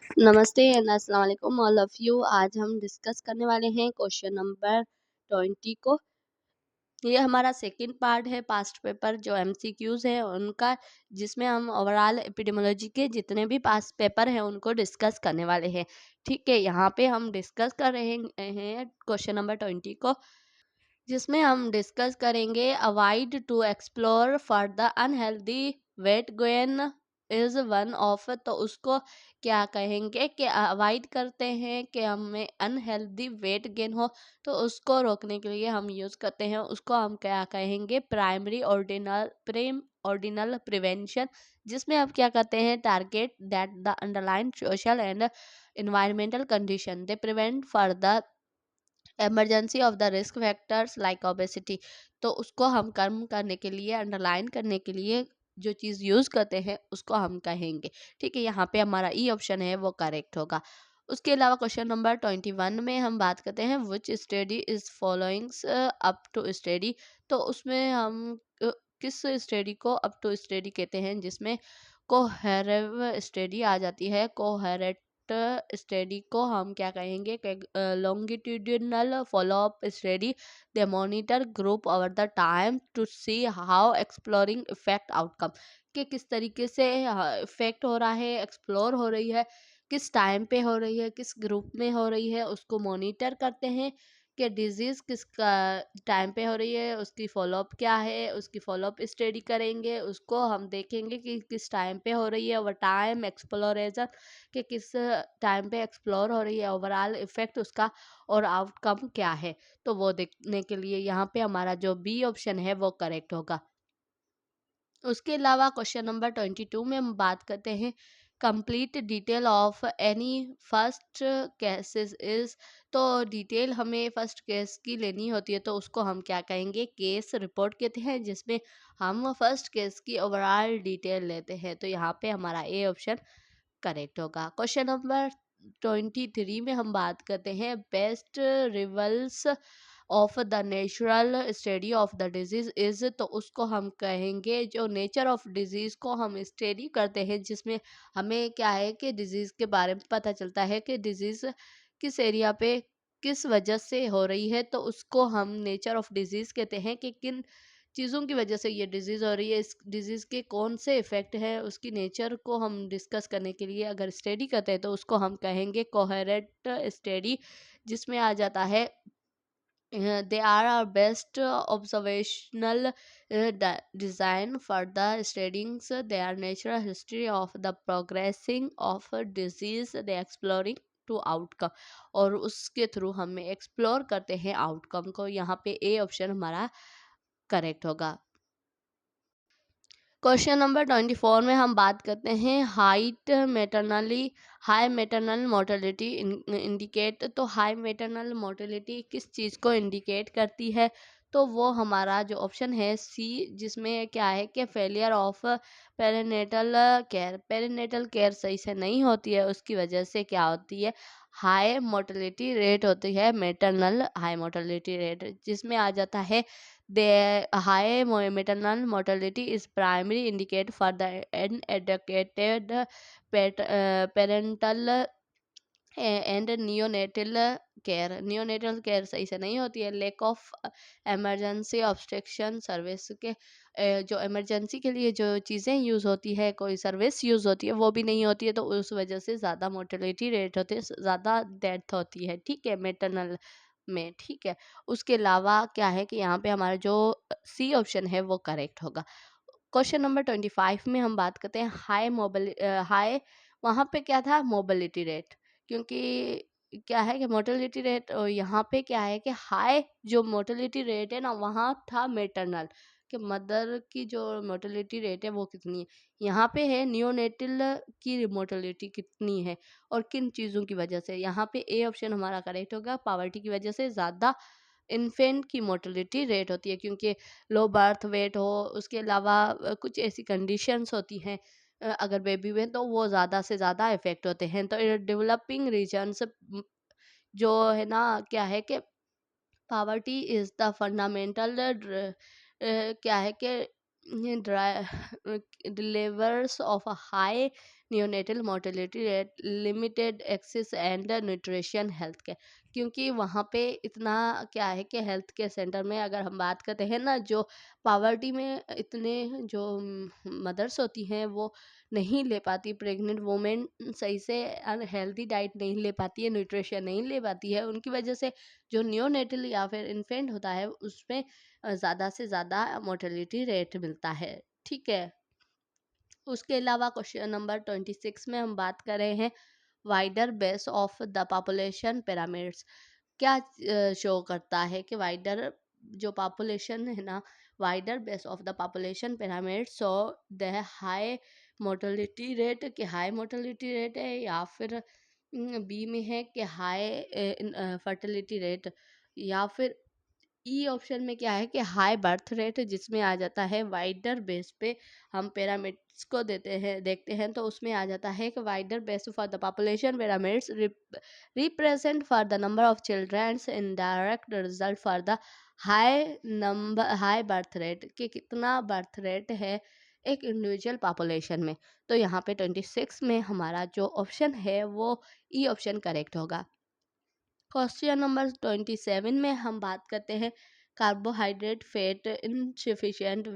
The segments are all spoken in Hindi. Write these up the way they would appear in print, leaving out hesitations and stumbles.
नमस्ते एंड अस्सलाम वालेकुम ऑल ऑफ यू। आज हम डिस्कस करने वाले हैं क्वेश्चन नंबर 20 को। ये हमारा सेकंड पार्ट है पास्ट पेपर जो एमसीक्यूज है उनका, जिसमें हम ओवरऑल एपिडेमियोलॉजी के जितने भी पास्ट पेपर हैं उनको डिस्कस करने वाले हैं। ठीक है, यहाँ पे हम डिस्कस कर रहे हैं क्वेश्चन नंबर 20 को, जिसमें हम डिस्कस करेंगे avoid to explore for the unhealthy weight gain is one of. तो उसको क्या कहेंगे कि अवॉइड करते हैं कि हमें अनहेल्दी वेट गेन हो, तो उसको रोकने के लिए हम यूज़ करते हैं, उसको हम क्या कहेंगे, प्राइमरी ऑर्डिनल प्रिवेंशन, जिसमें हम क्या करते हैं, target that the underline social and environmental condition they prevent for the emergency of the risk factors like obesity। तो उसको हम कम करने के लिए, अंडरलाइन करने के लिए जो चीज़ यूज़ करते हैं उसको हम कहेंगे। ठीक है, यहाँ पे हमारा ई ऑप्शन है वो करेक्ट होगा। उसके अलावा क्वेश्चन नंबर 21 में हम बात करते हैं which study is followings up to study. तो उसमें हम किस स्टडी को अप टू स्टडी कहते हैं, जिसमें कोहेरेव स्टडी आ जाती है। कोहेरेट स्टडी को हम क्या कहेंगे, longitudinal follow up study. They monitor group over the time to see how exploring effect outcome, कि किस तरीके से इफेक्ट हो रहा है, एक्सप्लोर हो रही है, किस टाइम पे हो रही है, किस ग्रुप में हो रही है, उसको मॉनिटर करते हैं कि डिजीज़ किस टाइम पे हो रही है, उसकी फॉलोअप क्या है, उसकी फॉलोअप स्टडी करेंगे, उसको हम देखेंगे कि किस टाइम पे हो रही है, ओवर टाइम एक्सप्लोरेशन, कि किस टाइम पे एक्सप्लोर हो रही है, ओवरऑल इफेक्ट उसका और आउटकम क्या है। तो वो देखने के लिए यहाँ पे हमारा जो बी ऑप्शन है वो करेक्ट होगा। उसके अलावा क्वेश्चन नंबर 22 में हम बात करते हैं complete detail of any first cases is. तो डिटेल हमें फर्स्ट केस की लेनी होती है, तो उसको हम क्या कहेंगे, केस रिपोर्ट कहते हैं, जिसमें हम फर्स्ट केस की ओवरऑल डिटेल लेते हैं। तो यहाँ पे हमारा ए ऑप्शन करेक्ट होगा। क्वेश्चन नंबर 23 में हम बात करते हैं best rivals of the natural study of the disease is. तो उसको हम कहेंगे जो नेचर ऑफ डिजीज को हम स्टडी करते हैं, जिसमें हमें क्या है कि डिजीज के बारे में पता चलता है कि डिजीज किस एरिया पे किस वजह से हो रही है। तो उसको हम नेचर ऑफ डिजीज कहते हैं कि किन चीज़ों की वजह से ये डिजीज़ हो रही है, इस डिजीज़ के कौन से इफ़ेक्ट है, उसकी नेचर को हम डिस्कस करने के लिए अगर स्टडी करते हैं तो उसको हम कहेंगे कोहेरेंट स्टडी, जिसमें आ जाता है they are our best observational design for the studying their natural history of the progressing of a disease they exploring to outcome। और उसके थ्रू हमें एक्सप्लोर करते हैं आउटकम को। यहाँ पे ए ऑप्शन हमारा करेक्ट होगा। क्वेश्चन नंबर 24 में हम बात करते हैं हाई मेटरनल मोर्टेलिटी इंडिकेट। तो हाई मेटरनल मोर्टेलिटी किस चीज़ को इंडिकेट करती है, तो वो हमारा जो ऑप्शन है सी, जिसमें क्या है कि फेलियर ऑफ पेरिनेटल केयर सही से नहीं होती है, उसकी वजह से क्या होती है, हाई मोर्टेलिटी रेट होती है, मेटरनल हाई मोर्टेलिटी रेट, जिसमें आ जाता है the high maternal mortality is primary indicate for the inadequate parental and neonatal care सही से नहीं होती है। Lack of emergency obstruction service के जो इमरजेंसी के लिए जो चीज़ें यूज़ होती है, कोई सर्विस यूज़ होती है, वो भी नहीं होती है, तो उस वजह से ज़्यादा मोर्टेलिटी रेट होती है, ज़्यादा डेथ होती है। ठीक है, मेटरनल में। ठीक है, उसके अलावा क्या है कि यहाँ पे हमारा जो सी ऑप्शन है वो करेक्ट होगा। क्वेश्चन नंबर 25 में हम बात करते हैं हाई, वहाँ पे क्या था, मोबिलिटी रेट, क्योंकि क्या है कि मोर्टेलिटी रेट, और यहाँ पे क्या है कि हाई जो मोर्टेलिटी रेट है ना, वहाँ था मेटरनल कि मदर की जो मोर्टेलिटी रेट है वो कितनी है, यहाँ पे है नियोनेटल की मोर्टेलिटी कितनी है और किन चीज़ों की वजह से। यहाँ पे ए ऑप्शन हमारा करेक्ट होगा, पावर्टी की वजह से ज़्यादा इन्फेंट की मोर्टेलिटी रेट होती है, क्योंकि लो बर्थ वेट हो, उसके अलावा कुछ ऐसी कंडीशंस होती हैं अगर बेबी में, तो वो ज़्यादा से ज़्यादा इफ़ेक्ट होते हैं। तो डेवलपिंग रीजन्स जो है ना, क्या है कि पावर्टी इज़ द फंडामेंटल क्या है कि delivers of a high neonatal mortality rate, limited access and nutrition health care. क्योंकि वहाँ पे इतना क्या है कि हेल्थ केयर सेंटर में अगर हम बात करते हैं ना, जो पावर्टी में इतने जो मदर्स होती हैं वो नहीं ले पाती, प्रेग्नेंट वुमेन सही से हेल्दी डाइट नहीं ले पाती है, न्यूट्रिशन नहीं ले पाती है, उनकी वजह से जो नियोनेटल या फिर इन्फेंट होता है उसमें ज़्यादा से ज़्यादा मोर्टेलिटी रेट मिलता है। ठीक है। उसके अलावा क्वेश्चन नंबर 26 में हम बात कर रहे हैं wider base of the population pyramids. क्या शो करता है कि वाइडर जो पॉपुलेशन है ना, wider base of the population pyramid so the high mortality rate, कि हाई मोर्टेलिटी रेट है, या फिर बी में है कि हाई फर्टिलिटी रेट, या फिर ई ऑप्शन में क्या है कि हाई बर्थ रेट, जिसमें आ जाता है वाइडर बेस पे हम पिरामिड्स को देते हैं देखते हैं तो उसमें आ जाता है कि wider base for the population pyramids represent for the number of children's in direct result for the high birth rate, कि कितना बर्थ रेट है एक इंडिविजुअल पॉपुलेशन में। तो यहाँ पे 26 में हमारा जो ऑप्शन है वो ई ऑप्शन करेक्ट होगा। क्वेश्चन नंबर 27 में हम बात करते हैं carbohydrate fat insufficient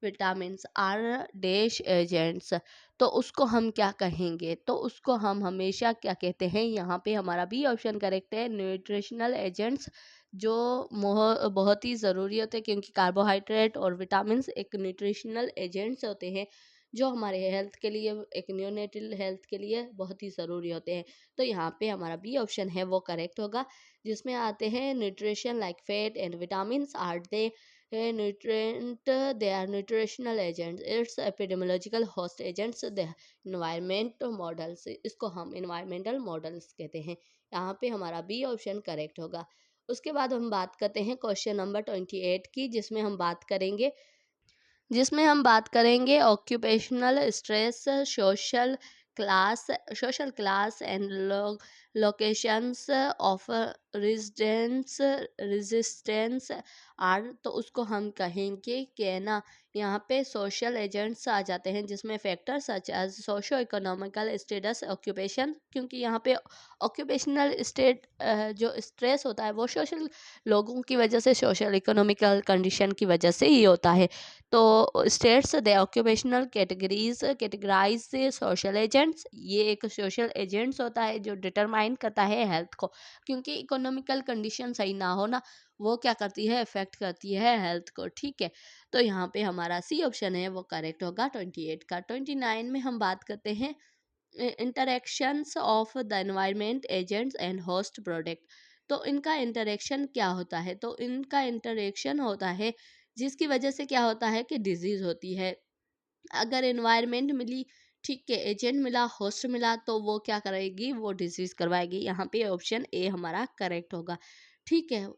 vitamins are dash agents. तो उसको हम क्या कहेंगे, तो उसको हम हमेशा क्या कहते हैं, यहाँ पे हमारा बी ऑप्शन करेक्ट है, न्यूट्रिशनल एजेंट्स, जो बहुत ही ज़रूरी होते हैं, क्योंकि कार्बोहाइड्रेट और विटामिन्स एक न्यूट्रिशनल एजेंट्स होते हैं जो हमारे हेल्थ के लिए, एक नियोनेटल हेल्थ के लिए बहुत ही ज़रूरी होते हैं। तो यहाँ पे हमारा बी ऑप्शन है वो करेक्ट होगा, जिसमें आते हैं nutrition like fat and vitamins are they nutrient, they are nutritional agents, it's epidemiological host agents, they environment models, इसको हम इन्वायरमेंटल मॉडल्स कहते हैं। यहाँ पे हमारा बी ऑप्शन करेक्ट होगा। उसके बाद हम बात करते हैं क्वेश्चन नंबर 28 की, जिसमें हम बात करेंगे occupational stress, class social class and locations of resistance R. तो उसको हम कहेंगे कि ना, यहाँ पे सोशल एजेंट्स आ जाते हैं, जिसमें factor such as socio economical status occupation, क्योंकि यहाँ पे ऑक्यूपेशनल स्टेट जो स्ट्रेस होता है वो सोशल लोगों की वजह से, सोशल इकोनॉमिकल कंडीशन की वजह से ही होता है। तो states the occupational categorize social agents, ये एक सोशल एजेंट्स होता है जो डिटरमाइन करता है हेल्थ को, क्योंकि इकोनॉमिकल कंडीशन सही ना हो ना, वो क्या करती है, इफेक्ट करती है हेल्थ को। ठीक है। तो यहाँ पे हमारा सी ऑप्शन है वो करेक्ट होगा 28 का। 29 में हम बात करते हैं interactions of the environment agents and host product. तो इनका इंटरेक्शन क्या होता है, तो इनका इंटरेक्शन होता है जिसकी वजह से क्या होता है कि डिजीज होती है। अगर एनवायरनमेंट मिली, ठीक है, एजेंट मिला, होस्ट मिला, तो वो क्या करेगी, वो डिजीज करवाएगी। यहाँ पे ऑप्शन ए हमारा करेक्ट होगा। ठीक है।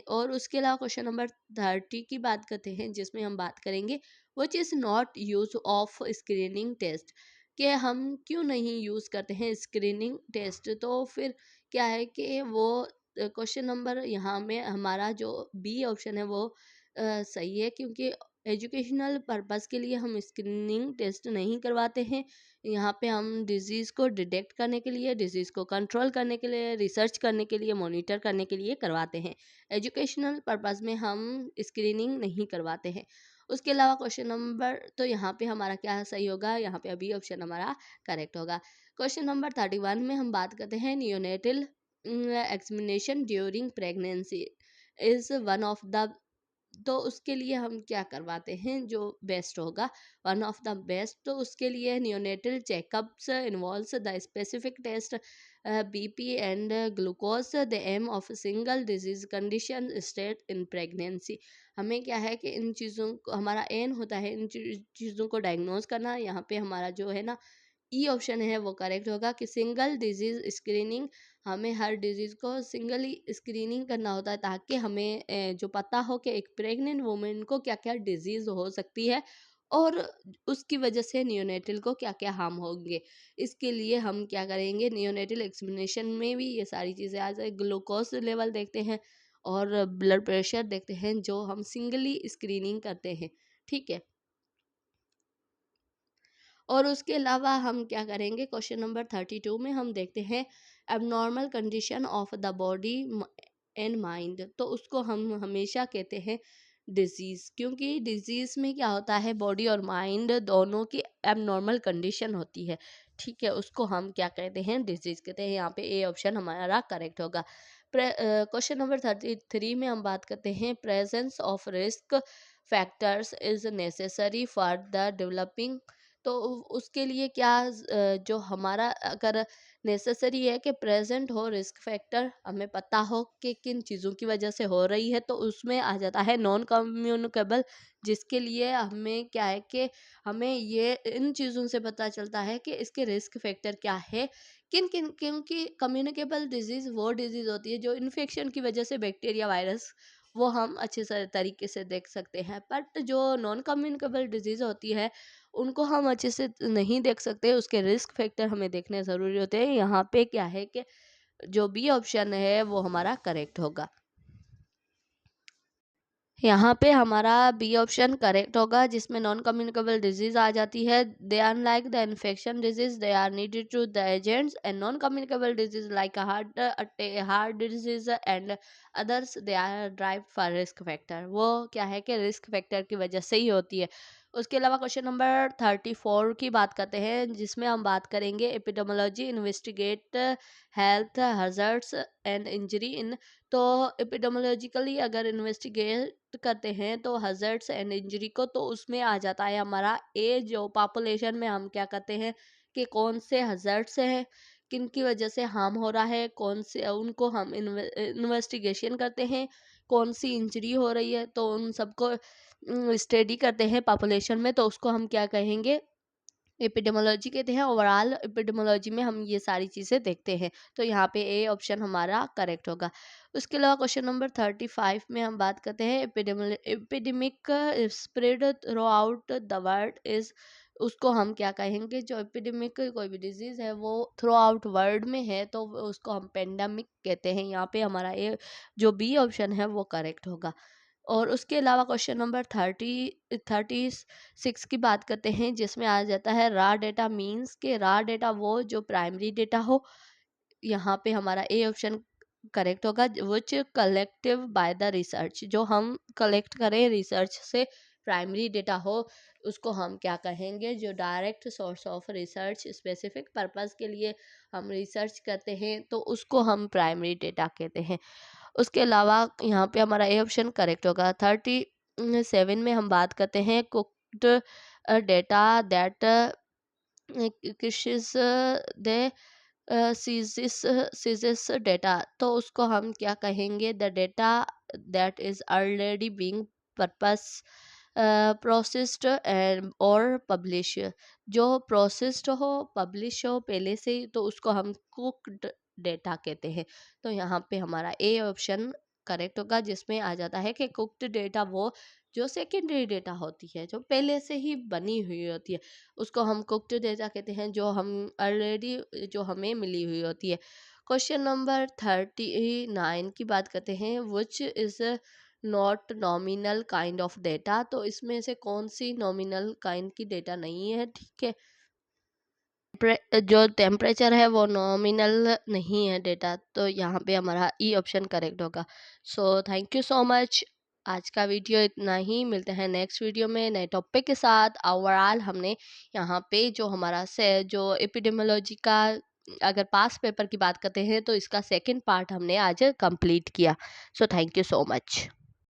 और उसके अलावा क्वेश्चन नंबर 30 की बात करते हैं, जिसमें हम बात करेंगे which is not use of screening test, कि हम क्यों नहीं यूज़ करते हैं स्क्रीनिंग टेस्ट। तो फिर क्या है कि वो क्वेश्चन नंबर यहाँ में हमारा जो बी ऑप्शन है वो सही है, क्योंकि एजुकेशनल पर्पस के लिए हम स्क्रीनिंग टेस्ट नहीं करवाते हैं। यहाँ पे हम डिजीज़ को डिटेक्ट करने के लिए, डिजीज़ को कंट्रोल करने के लिए, रिसर्च करने के लिए, मॉनिटर करने के लिए करवाते हैं। एजुकेशनल पर्पस में हम स्क्रीनिंग नहीं करवाते हैं। उसके अलावा क्वेश्चन नंबर, तो यहाँ पे हमारा क्या सही होगा, यहाँ पे अभी ऑप्शन हमारा करेक्ट होगा। क्वेश्चन नंबर 31 में हम बात करते हैं neonatal examination during pregnancy is one of the. तो उसके लिए हम क्या करवाते हैं जो बेस्ट होगा, वन ऑफ द बेस्ट, तो उसके लिए neonatal checkups involves the specific test BP and glucose, the aim of single disease condition state in pregnancy. हमें क्या है कि इन चीज़ों को, हमारा एम होता है इन चीज़ों को डायग्नोज करना। यहाँ पे हमारा जो है ना ई ऑप्शन है वो करेक्ट होगा, कि सिंगल डिजीज स्क्रीनिंग, हमें हर डिजीज़ को सिंगली स्क्रीनिंग करना होता है, ताकि हमें जो पता हो कि एक प्रेग्नेंट वुमेन को क्या क्या डिजीज़ हो सकती है और उसकी वजह से नियोनेटल को क्या क्या हार्म होंगे। इसके लिए हम क्या करेंगे, नियोनेटल एक्सामिनेशन में भी ये सारी चीज़ें आ जाए, ग्लूकोज लेवल देखते हैं और ब्लड प्रेशर देखते हैं, जो हम सिंगली स्क्रीनिंग करते हैं। ठीक है। और उसके अलावा हम क्या करेंगे, क्वेश्चन नंबर 32 में हम देखते हैं abnormal condition of the body and mind. तो उसको हम हमेशा कहते हैं डिजीज़, क्योंकि डिजीज़ में क्या होता है, बॉडी और माइंड दोनों की एबनॉर्मल कंडीशन होती है, ठीक है, उसको हम क्या कहते हैं, डिजीज़ कहते हैं। यहाँ पे ए ऑप्शन हमारा करेक्ट होगा। क्वेश्चन नंबर 33 में हम बात करते हैं presence of risk factors is necessary for the developing. तो उसके लिए क्या जो हमारा अगर नेसेसरी है कि प्रेजेंट हो रिस्क फैक्टर, हमें पता हो कि किन चीज़ों की वजह से हो रही है, तो उसमें आ जाता है नॉन कम्युनिकेबल, जिसके लिए हमें क्या है कि हमें ये इन चीज़ों से पता चलता है कि इसके रिस्क फैक्टर क्या है, किन किन, क्योंकि कम्युनिकेबल डिजीज़ वो डिजीज़ होती है जो इन्फेक्शन की वजह से, बैक्टीरिया वायरस, वो हम अच्छे से तरीके से देख सकते हैं। बट जो नॉन कम्युनिकेबल डिजीज़ होती है उनको हम अच्छे से नहीं देख सकते, उसके रिस्क फैक्टर हमें देखने ज़रूरी होते हैं। यहाँ पे क्या है कि जो बी ऑप्शन है वो हमारा करेक्ट होगा। यहाँ पे हमारा बी ऑप्शन करेक्ट होगा, जिसमें नॉन कम्युनिकेबल डिजीज आ जाती है। They are like the infection disease, they are needed to the agents, and non communicable disease like heart disease and others, they are drive for risk factor. वो क्या है कि रिस्क फैक्टर की वजह से ही होती है। उसके अलावा क्वेश्चन नंबर 34 की बात करते हैं, जिसमें हम बात करेंगे epidemiology investigate health hazards and injury in. तो एपिडेमोलॉजिकली अगर इन्वेस्टिगेट करते हैं तो हजर्ट्स एंड इंजरी को, तो उसमें आ जाता है हमारा ए, जो पॉपुलेशन में हम क्या करते हैं कि कौन से हजर्ट्स हैं, किन की वजह से हार्म हो रहा है, कौन से उनको हम इन्वेस्टिगेशन करते हैं, कौन सी इंजरी हो रही है, तो उन सबको स्टडी करते हैं पॉपुलेशन में, तो उसको हम क्या कहेंगे, एपिडेमोलॉजी कहते हैं। ओवरऑल एपिडेमोलॉजी में हम ये सारी चीज़ें देखते हैं, तो यहाँ पे ए ऑप्शन हमारा करेक्ट होगा। उसके अलावा क्वेश्चन नंबर 35 में हम बात करते हैं epidemic spread through out the world is. उसको हम क्या कहेंगे, जो एपिडेमिक कोई भी डिजीज़ है वो थ्रू आउट वर्ल्ड में है, तो उसको हम पेंडेमिक कहते हैं। यहाँ पे हमारा ए जो बी ऑप्शन है वो करेक्ट होगा। और उसके अलावा क्वेश्चन नंबर 36 की बात करते हैं, जिसमें आ जाता है रा डेटा मीन्स के रा डेटा वो जो प्राइमरी डेटा हो। यहाँ पे हमारा ए ऑप्शन करेक्ट होगा, विच कलेक्टिव बाय द रिसर्च, जो हम कलेक्ट करें रिसर्च से, प्राइमरी डेटा हो, उसको हम क्या कहेंगे, जो direct source of research specific purpose के लिए हम रिसर्च करते हैं, तो उसको हम प्राइमरी डेटा कहते हैं। उसके अलावा यहाँ पे हमारा ए ऑप्शन करेक्ट होगा। 37 में हम बात करते हैं कुक्ड डेटा दैट किस दे सीजेस डेटा, तो उसको हम क्या कहेंगे, the data that is already being purpose processed and और पब्लिश, जो प्रोसेस्ड हो, पब्लिश हो पहले से ही, तो उसको हम कुक्ड डेटा कहते हैं। तो यहाँ पे हमारा ए ऑप्शन करेक्ट होगा, जिसमें आ जाता है कि कुक्ड डेटा वो जो सेकेंडरी डेटा होती है, जो पहले से ही बनी हुई होती है, उसको हम कुक्ड डेटा कहते हैं, जो हम ऑलरेडी जो हमें मिली हुई होती है। क्वेश्चन नंबर 39 की बात करते हैं, विच is not nominal kind of data. तो इसमें से कौन सी नॉमिनल काइंड की डेटा नहीं है, ठीक है, जो टेम्परेचर है वो नॉमिनल नहीं है डेटा, तो यहाँ पे हमारा ई ऑप्शन करेक्ट होगा। So thank you so much. आज का वीडियो इतना ही, मिलते हैं नेक्स्ट वीडियो में नए टॉपिक के साथ। ओवरऑल हमने यहाँ पे जो हमारा से जो एपिडेमियोलॉजी का अगर पास पेपर की बात करते हैं, तो इसका सेकंड पार्ट हमने आज कंप्लीट किया। So thank you so much.